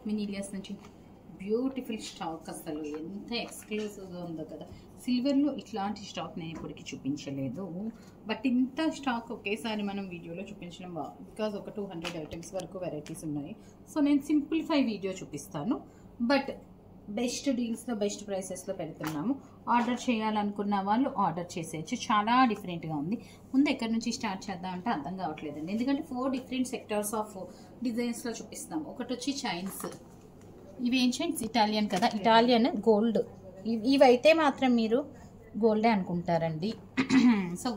మినీలియాస్ నుంచి beautiful stock. అసలు ఎంత ఎక్స్క్లూజివ్గా ఉందో కదా. సిల్వర్లో ఇట్లాంటి స్టాక్ నేను ఇప్పటికీ చూపించలేదు, బట్ ఇంత స్టాక్ ఒకేసారి మనం వీడియోలో చూపించడం బికాజ్ ఒక 200 ఐటమ్స్ వరకు వెరైటీస్ ఉన్నాయి. సో నేను సింప్లిఫై వీడియో చూపిస్తాను, బట్ బెస్ట్ డీల్స్లో బెస్ట్ ప్రైసెస్లో పెడుతున్నాము. ఆర్డర్ చేయాలనుకున్న వాళ్ళు ఆర్డర్ చేసేయచ్చు. చాలా డిఫరెంట్గా ఉంది. ముందు ఎక్కడి నుంచి స్టార్ట్ చేద్దాం అంటే అర్థం కావట్లేదండి, ఎందుకంటే 4 డిఫరెంట్ సెక్టార్స్ ఆఫ్ డిజైన్స్లో చూపిస్తాము. ఒకటి వచ్చి చైన్స్, ఇవి ఏం చైన్స్ ఇటాలియన్ కదా, ఇటాలియన్ గోల్డ్. ఇవైతే మాత్రం మీరు గోల్డే అనుకుంటారండి. సో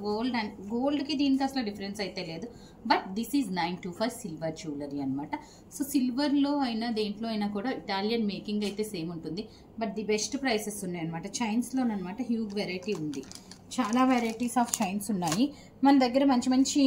గోల్డ్కి దీనికి అసలు డిఫరెన్స్ అయితే లేదు, but this is 925 silver jewellery అనమాట. సో సిల్వర్లో అయినా దేంట్లో అయినా కూడా ఇటాలియన్ మేకింగ్ అయితే సేమ్ ఉంటుంది, బట్ ది బెస్ట్ ప్రైసెస్ ఉన్నాయి అనమాట. చైన్స్లోనమాట హ్యూజ్ వెరైటీ ఉంది, చాలా వెరైటీస్ ఆఫ్ చైన్స్ ఉన్నాయి మన దగ్గర. మంచి మంచి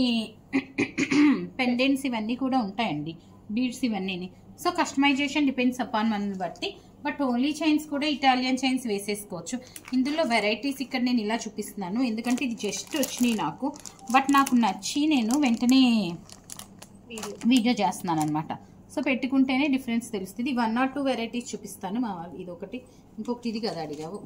పెండెంట్స్ ఇవన్నీ కూడా ఉంటాయండి, బీడ్స్ ఇవన్నీ. సో కస్టమైజేషన్ డిపెండ్స్ అపాన్ మనని బట్టి, బట్ ఓన్లీ చైన్స్ కూడా ఇటాలియన్ చైన్స్ వేసేసుకోవచ్చు. ఇందులో వెరైటీస్ ఇక్కడ నేను ఇలా చూపిస్తున్నాను, ఎందుకంటే ఇది జస్ట్ వచ్చినాయి నాకు, బట్ నాకు నచ్చి నేను వెంటనే వీడియో చేస్తున్నాను అనమాట. సో పెట్టుకుంటేనే డిఫరెన్స్ తెలుస్తుంది. 1 or 2 వెరైటీస్ చూపిస్తాను. ఇది ఒకటి, ఇంకొకటి ఇది కదా అడిగావు.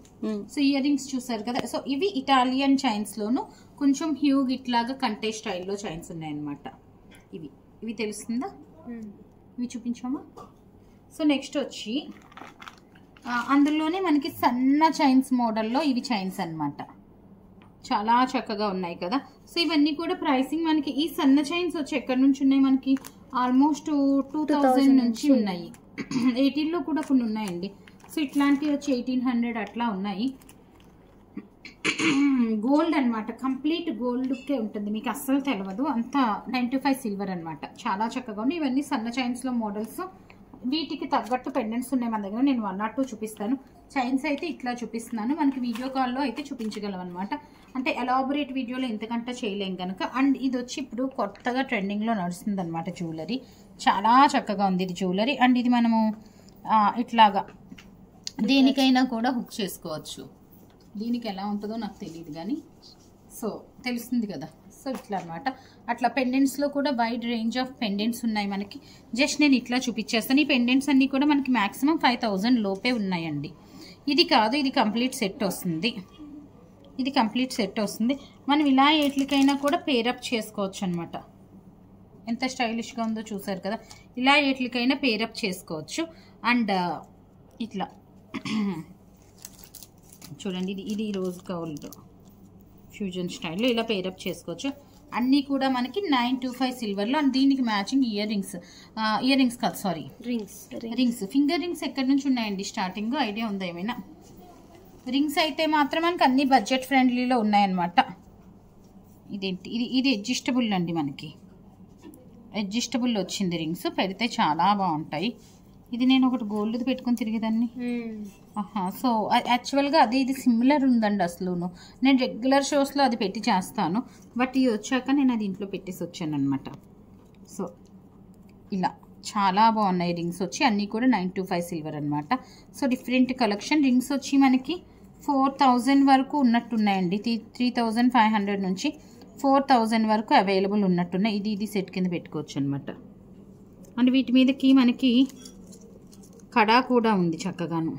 సో ఇయర్ రింగ్స్ చూసారు కదా. సో ఇవి ఇటాలియన్ చైన్స్లోను కొంచెం హ్యూగ్ ఇట్లాగా కంటే స్టైల్లో చైన్స్ ఉన్నాయన్నమాట. ఇవి తెలుస్తుందా, ఇవి చూపించామా. సో నెక్స్ట్ వచ్చి అందులోనే మనకి సన్న చైన్స్ మోడల్లో ఇవి చైన్స్ అన్నమాట. చాలా చక్కగా ఉన్నాయి కదా. సో ఇవన్నీ కూడా ప్రైసింగ్ మనకి ఈ సన్న చైన్స్ వచ్చి ఎక్కడి నుంచి ఉన్నాయి మనకి ఆల్మోస్ట్ 2000 నుంచి ఉన్నాయి. 18లో కూడా కొన్ని ఉన్నాయండి. సో ఇట్లాంటివి వచ్చి 1800 అట్లా ఉన్నాయి. గోల్డ్ అనమాట, కంప్లీట్ గోల్డ్కే ఉంటుంది, మీకు అస్సలు తెలియదు. అంతా 925 సిల్వర్ అనమాట. చాలా చక్కగా ఉన్నాయి. ఇవన్నీ సన్న చైన్స్లో మోడల్స్, వీటికి తగ్గట్టు పెండెంట్స్ ఉన్నాయి మన దగ్గర. నేను 1 or 2 చూపిస్తాను. చైన్స్ అయితే ఇట్లా చూపిస్తున్నాను, మనకి వీడియో కాల్లో అయితే చూపించగలం అనమాట. అంటే ఎలాబొరేట్ వీడియోలో ఇంతకంటే చేయలేం కనుక. అండ్ ఇది వచ్చి ఇప్పుడు కొత్తగా ట్రెండింగ్లో నడుస్తుంది అనమాట జ్యువెలరీ. చాలా చక్కగా ఉంది ఇది జ్యువెలరీ. అండ్ ఇది మనము ఇట్లాగా దేనికైనా కూడా హుక్ చేసుకోవచ్చు. దీనికి ఎలా ఉంటుందో నాకు తెలియదు కానీ, సో తెలుస్తుంది కదా. సో ఇట్లా అనమాట. అట్లా పెండెంట్స్లో కూడా వైడ్ రేంజ్ ఆఫ్ పెండెంట్స్ ఉన్నాయి మనకి. జస్ట్ నేను ఇట్లా చూపించేస్తాను. ఈ పెండెంట్స్ అన్నీ కూడా మనకి మ్యాక్సిమం 5000 లోపే ఉన్నాయండి. ఇది కాదు, ఇది కంప్లీట్ సెట్ వస్తుంది. ఇది కంప్లీట్ సెట్ వస్తుంది. మనం ఇలా ఎట్లకైనా కూడా పేరప్ చేసుకోవచ్చు అనమాట. ఎంత స్టైలిష్గా ఉందో చూసారు కదా. ఇలా ఎట్లకైనా పేరప్ చేసుకోవచ్చు. అండ్ ఇట్లా చూడండి, ఇది రోజ్ గోల్డ్ ఫ్యూజన్ స్టైల్లో ఇలా పేరప్ చేసుకోవచ్చు. అన్నీ కూడా మనకి 925 సిల్వర్లో. అండ్ దీనికి మ్యాచింగ్ ఇయర్ రింగ్స్ కాదు, సారీ రింగ్స్. ఫింగర్ రింగ్స్ ఎక్కడి నుంచి ఉన్నాయండి స్టార్టింగ్, ఐడియా ఉందా ఏమైనా? రింగ్స్ అయితే మాత్రం మనకి అన్ని బడ్జెట్ ఫ్రెండ్లీలో ఉన్నాయన్నమాట. ఇదేంటి, ఇది అడ్జస్టబుల్ అండి, మనకి అడ్జస్టబుల్ వచ్చింది రింగ్స్. పెడితే చాలా బాగుంటాయి. ఇది నేను ఒకటి గోల్డ్ది పెట్టుకుని తిరిగేదాన్ని. సో యాక్చువల్గా ఇది సిమిలర్ ఉందండి అసలును. నేను రెగ్యులర్ షోస్లో అది పెట్టి చేస్తాను, బట్ ఇది వచ్చాక నేను అది ఇంట్లో పెట్టేసి వచ్చాను అనమాట. సో ఇలా చాలా బాగున్నాయి రింగ్స్ వచ్చి. అన్నీ కూడా 925 సిల్వర్ అనమాట. So different collection. రింగ్స్ వచ్చి మనకి 4000 వరకు ఉన్నట్టున్నాయండి. 3500 నుంచి 4000 వరకు అవైలబుల్ ఉన్నట్టున్నాయి. ఇది సెట్ కింద పెట్టుకోవచ్చు అనమాట. అండ్ వీటి మీదకి మనకి కడా కూడా ఉంది చక్కగాను.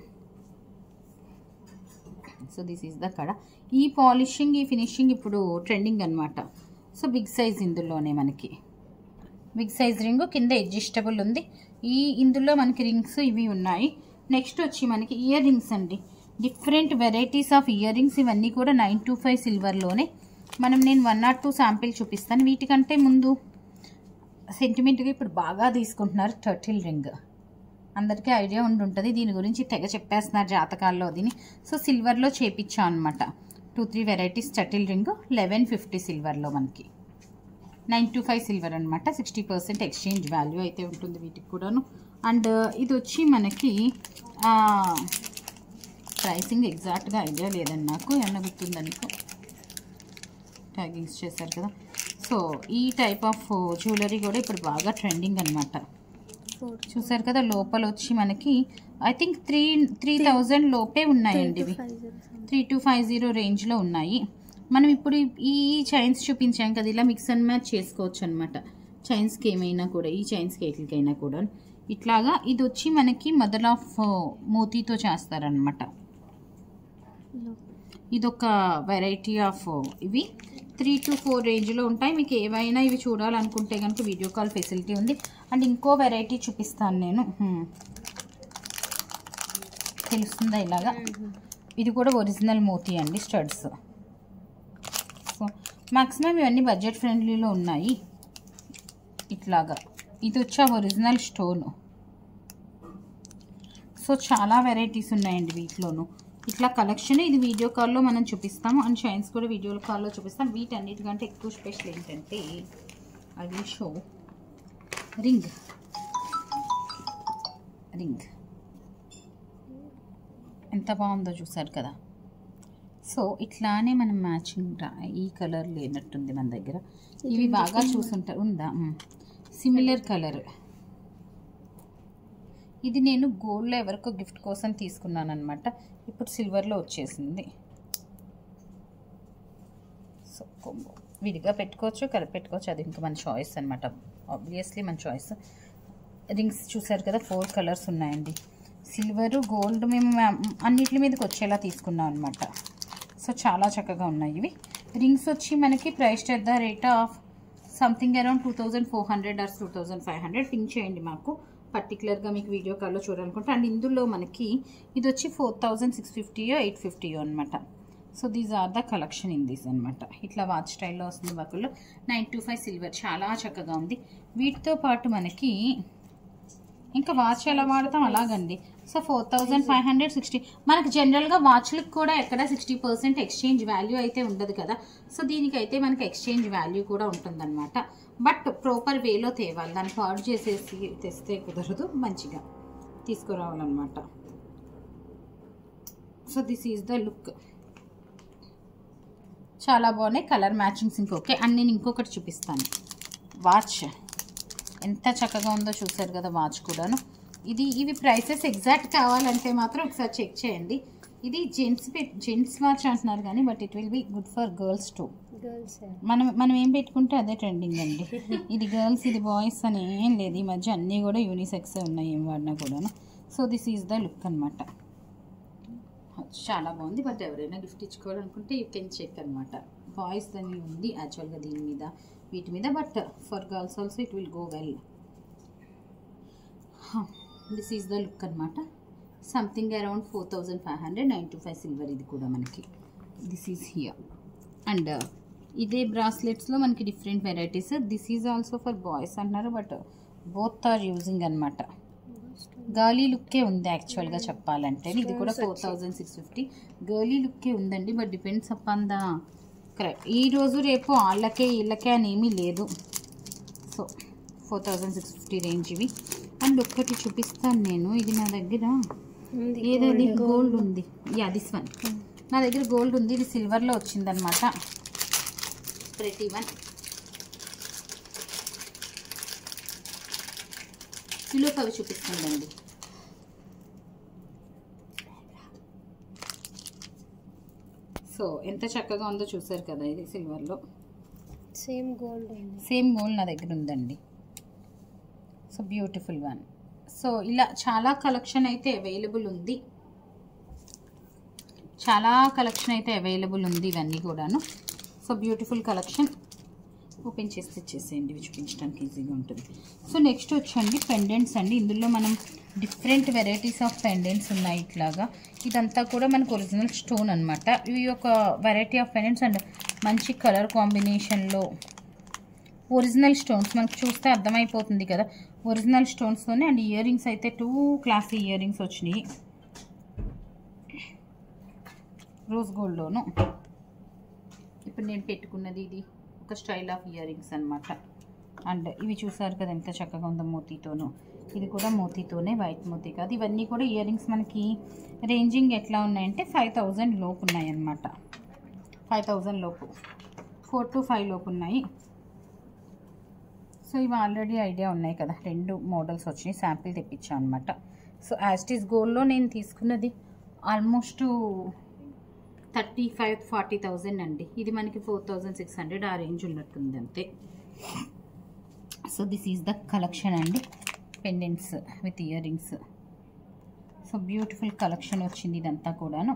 సో దిస్ ఈజ్ ద కడా. ఈ పాలిషింగ్, ఈ ఫినిషింగ్ ఇప్పుడు ట్రెండింగ్ అనమాట. సో బిగ్ సైజ్ ఇందులోనే మనకి బిగ్ సైజ్ రింగ్ కింద అడ్జస్టబుల్ ఉంది. ఇందులో మనకి రింగ్స్ ఇవి ఉన్నాయి. నెక్స్ట్ వచ్చి మనకి ఇయర్ రింగ్స్ అండి. Different varieties of ear rings. ఇవన్నీ కూడా 925 సిల్వర్లోనే. నేను 1 or 2 శాంపిల్ చూపిస్తాను. వీటికంటే ముందు సెంటిమెంట్గా ఇప్పుడు బాగా తీసుకుంటున్నారు టర్టిల్ రింగ్. అందరికీ ఐడియా ఉంటుంది దీని గురించి, తెగ చెప్పేస్తున్నారు జాతకాల్లో దీని. సో సిల్వర్లో చేపించాం అనమాట. 2-3 వెరైటీస్ టర్టిల్ రింగ్ 1150 సిల్వర్లో మనకి. 925 సిల్వర్ అనమాట. 60% ఎక్స్చేంజ్ వాల్యూ అయితే ఉంటుంది వీటికి కూడాను. అండ్ ఇది వచ్చి మనకి ప్రైసింగ్ ఎగ్జాక్ట్గా ఐడియా లేదండి నాకు, ఏమన్నా గుర్తుందా నీకు? ట్యాగింగ్స్ చేశారు కదా. సో ఈ టైప్ ఆఫ్ జ్యువెలరీ కూడా ఇప్పుడు బాగా ట్రెండింగ్ అనమాట. చూసారు కదా. లోపల వచ్చి మనకి ఐ థింక్ 3000 లోపే ఉన్నాయండి ఇవి. 3250 రేంజ్లో ఉన్నాయి. మనం ఇప్పుడు ఈ చైన్స్ చూపించాం కదా, ఇలా మిక్స్ అండ్ మ్యాచ్ చేసుకోవచ్చు అనమాట. చైన్స్కి ఏమైనా కూడా, ఈ చైన్స్కి ఎట్లకైనా కూడా ఇట్లాగా ఇది వచ్చి మనకి మదర్ ఆఫ్ మోతీతో చేస్తారనమాట. ఇదొక వెరైటీ ఆఫ్ ఇవి 3 to 4 రేంజ్లో ఉంటాయి. మీకు ఏవైనా ఇవి చూడాలనుకుంటే కనుక వీడియో కాల్ ఫెసిలిటీ ఉంది. అండ్ ఇంకో వెరైటీ చూపిస్తాను నేను, తెలుస్తుందా ఇలాగా. ఇది కూడా ఒరిజినల్ మోతీ అండి స్టడ్స్. సో మ్యాక్సిమం ఇవన్నీ బడ్జెట్ ఫ్రెండ్లీలో ఉన్నాయి. ఇట్లాగా ఇది వచ్చి ఒరిజినల్ స్టోన్. సో చాలా వెరైటీస్ ఉన్నాయండి వీటిలోనూ. ఇట్లా కలెక్షన్ ఇది వీడియో కాల్లో మనం చూపిస్తాము. అండ్ చైన్స్ కూడా వీడియో కాల్లో చూపిస్తాం. వీటన్నిటికంటే ఎక్కువ స్పెషల్ ఏంటంటే ఐ విల్ షో రింగ్. ఎంత బాగుందో చూసారు కదా. సో ఇట్లానే మనం మ్యాచింగ్ ఈ కలర్ లేనట్టుంది మన దగ్గర. ఇవి బాగా చూసుంటారు. ఉందా సిమిలర్ కలర్. ఇది నేను గోల్డ్లో ఎవరికో గిఫ్ట్ కోసం తీసుకున్నాను అనమాట. ఇప్పుడు సిల్వర్లో వచ్చేసింది. సో విడిగా పెట్టుకోవచ్చు, కలిపి పెట్టుకోవచ్చు, అది ఇంకా మన చాయిస్ అనమాట. ఆబ్వియస్లీ మన చాయిస్. రింగ్స్ చూసారు కదా 4 కలర్స్ ఉన్నాయండి. సిల్వరు గోల్డ్ మేము అన్నిటి మీదకి వచ్చేలా తీసుకున్నాం అనమాట. సో చాలా చక్కగా ఉన్నాయి ఇవి. రింగ్స్ వచ్చి మనకి price at the rate of something around 2400 or 2500. Pink చేయండి మాకు పర్టికులర్గా మీకు వీడియో కాల్లో చూడాలనుకుంటే. అండ్ ఇందులో మనకి ఇది వచ్చి 4650 850 అనమాట. So these are the collection in these అనమాట. ఇట్లా వాచ్ స్టైల్లో వస్తుంది వర్క్లో. 925 సిల్వర్ చాలా చక్కగా ఉంది. వీటితో పాటు మనకి ఇంకా వాచ్ ఎలా వాడతాం అలాగండి. సో 4560. మనకు జనరల్గా వాచ్లకు కూడా ఎక్కడ 60% ఎక్స్చేంజ్ వాల్యూ అయితే ఉండదు కదా. సో దీనికైతే మనకి ఎక్స్చేంజ్ వాల్యూ కూడా ఉంటుందన్నమాట. బట్ ప్రాపర్ వేలో తేవాలి. దాన్ని పాడు చేసేసి తెస్తే కుదరదు, మంచిగా తీసుకురావాలన్నమాట. So this is the look. చాలా బాగున్నాయి కలర్ మ్యాచింగ్స్. ఇంకొకే అండ్ నేను ఇంకొకటి చూపిస్తాను. వాచ్ ఎంత చక్కగా ఉందో చూసారు కదా. వాచ్ కూడాను ఇవి ప్రైసెస్ ఎగ్జాక్ట్ కావాలంటే మాత్రం ఒకసారి చెక్ చేయండి. ఇది జెంట్స్ వాచ్ అంటున్నారు కానీ but it will be good for girls two. మనం ఏం పెట్టుకుంటే అదే ట్రెండింగ్ అండి. ఇది గర్ల్స్ ఇది బాయ్స్ అని ఏం లేదు. ఈ మధ్య అన్నీ కూడా యూనిసెక్సే ఉన్నాయి ఏం వాడినా కూడాను. So this is the look అనమాట. చాలా బాగుంది. బట్ ఎవరైనా గిఫ్ట్ ఇచ్చుకోవాలనుకుంటే యూ కెన్ చెక్ అనమాట. బాయ్స్ అని ఉంది యాక్చువల్గా దీని మీద వీటి మీద. But for girls also it will go well. This is the look అనమాట. Something around 4500 925 silver. ఇది కూడా మనకి దిస్ ఈజ్ హియర్. అండ్ ఇదే బ్రాస్లెట్స్లో మనకి different varieties. This is also for boys అంటున్నారు బట్ బోత్ ఆర్ యూజింగ్ అనమాట. గర్లీ లుక్కే ఉంది యాక్చువల్గా చెప్పాలంటే. ఇది కూడా 4650 గర్లీ లుక్కే ఉందండి. But depends upon the correct. ఈరోజు రేపు వాళ్ళకే వీళ్ళకే అని ఏమీ లేదు. సో 4650 రేంజ్ ఇవి. అండ్ ఒక్కటి చూపిస్తాను నేను. ఇది నా దగ్గర ఏదది గోల్డ్ ఉంది. యా దిస్ వన్ నా దగ్గర గోల్డ్ ఉంది. ఇది సిల్వర్లో వచ్చిందనమాట. ప్రతి వన్ కిలోకి అవి చూపిస్తుందండి. సో ఎంత చక్కగా ఉందో చూసారు కదా. ఇది సిల్వర్లో సేమ్ గోల్డ్ నా దగ్గర ఉందండి. So beautiful one. సో ఇలా చాలా కలెక్షన్ అయితే అవైలబుల్ ఉంది. ఇవన్నీ కూడాను. So beautiful collection. ఓపెన్ చేసి తెచ్చేసేయండి. ఇవి చూపించడానికి ఈజీగా ఉంటుంది. సో నెక్స్ట్ వచ్చండి పెండెంట్స్ అండి. ఇందులో మనం డిఫరెంట్ వెరైటీస్ ఆఫ్ పెండెంట్స్ ఉన్నాయి. ఇట్లాగా ఇదంతా కూడా మనకు ఒరిజినల్ స్టోన్ అనమాట. ఇవి ఒక వెరైటీ ఆఫ్ పెండెంట్స్ అండ్ మంచి కలర్ కాంబినేషన్లో ఒరిజినల్ స్టోన్స్ మనకు చూస్తే అర్థమైపోతుంది కదా. ఒరిజినల్ స్టోన్స్తోనే. అండ్ ఇయర్ రింగ్స్ అయితే 2 క్లాసీ ఇయర్ రింగ్స్ వచ్చినాయి రోజ్ గోల్డ్లోను. ఇప్పుడు నేను పెట్టుకున్నది ఇది ఒక స్టైల్ ఆఫ్ ఇయర్ రింగ్స్ అనమాట. అండ్ ఇవి చూసారు కదా ఎంత చక్కగా ఉందో మోతీతోను. ఇది కూడా మోతీతోనే, వైట్ మోతీ కాదు. ఇవన్నీ కూడా ఇయర్ రింగ్స్ మనకి రేంజింగ్ ఎట్లా ఉన్నాయంటే 5000 లోపు ఉన్నాయన్నమాట. 5000 లోపు 4 to 5 లోపు ఉన్నాయి. సో ఇవి ఆల్రెడీ ఐడియా ఉన్నాయి కదా. 2 మోడల్స్ వచ్చినాయి. శాంపిల్ తెప్పించాను అనమాట. సో యాస్టీస్ గోల్డ్లో నేను తీసుకున్నది ఆల్మోస్ట్ 35,000-40,000 అండి. ఇది మనకి 4600 ఆ రేంజ్ ఉన్నట్టుంది అంతే. So this is the collection అండి. Pendants with earrings. So beautiful collection వచ్చింది ఇదంతా కూడాను.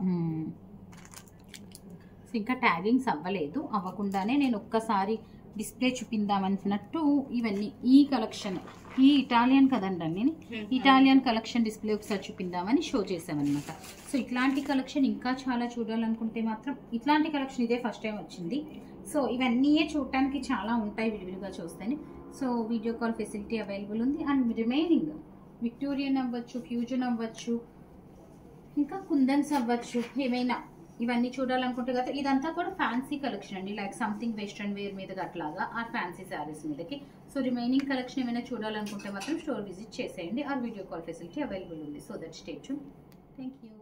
సో ఇంకా ట్యాగింగ్స్ అవ్వలేదు, అవ్వకుండానే నేను ఒక్కసారి డిస్ప్లే చూపిందామనుకున్నట్టు ఇవన్నీ ఈ కలెక్షన్, ఈ ఇటాలియన్ కదండి, నేను ఇటాలియన్ కలెక్షన్ డిస్ప్లే ఒకసారి చూపిందామని షో చేసామన్నమాట. సో ఇట్లాంటి కలెక్షన్ ఇంకా చాలా చూడాలనుకుంటే మాత్రం ఇట్లాంటి కలెక్షన్ ఇదే ఫస్ట్ టైం వచ్చింది. సో ఇవన్నీ చూడటానికి చాలా ఉంటాయి విడివిడిగా చూస్తేనే. So video call facility available ఉంది. అండ్ రిమైనింగ్ విక్టోరియన్ అవ్వచ్చు, ఫ్యూజన్ అవ్వచ్చు, ఇంకా కుందన్స్ అవ్వచ్చు, ఏమైనా ఇవన్నీ చూడాలనుకుంటే కదా. ఇదంతా కూడా ఫ్యాన్సీ కలెక్షన్ అండి, లైక్ సంథింగ్ వెస్ట్రన్ వేర్ మీద అట్లాగా ఆ ఫ్యాన్సీ శారీస్ మీదకి. సో రిమైనింగ్ కలెక్షన్ ఏమైనా చూడాలనుకుంటే మాత్రం స్టోర్ విజిట్ చేసేయండి. ఆ వీడియో కాల్ ఫెసిలిటీ అవైలబుల్ ఉంది. So that stay tune. Thank you.